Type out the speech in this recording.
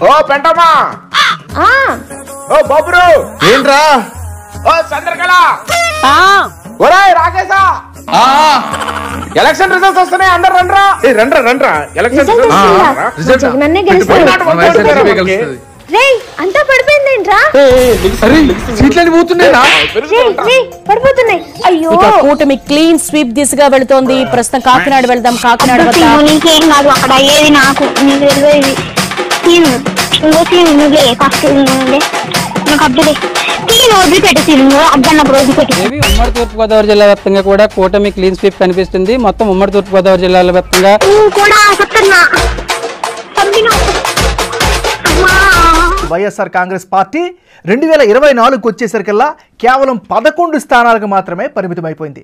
ఓ పెంటమ్మా, ఓ బొబ్రు, ఏంట్రా? ఓ చంద్రకళ, ఒరేయ్ రాకేశా, election results వస్తున్నాయి, అందరు రండ్రా. రండ్రా ఎలక్షన్ అంతా పడిపోయిందేంట్రా? సీట్లని పోతున్నాయిరా, పడిపోతున్నాయి. అయ్యో, కూటమి క్లీన్ స్వీప్ దిశగా వెళుతోంది. ప్రస్తుతం కాకినాడ వెళ్దాం. కాకినాడ నీకేం కాదు, అక్కడ అయ్యేది నాకు, నీకు తెలియదు. ఉమ్మడి తూర్పుగోదావరి జిల్లా వ్యాప్తంగా కూడా కూటమి క్లీన్ స్వీప్ కనిపిస్తుంది. మొత్తం ఉమ్మడి తూర్పుగోదావరి జిల్లాల వ్యాప్తంగా వైఎస్ఆర్ కాంగ్రెస్ పార్టీ 2024కు వచ్చేసరికల్లా కేవలం 11 స్థానాలకు మాత్రమే పరిమితమైపోయింది.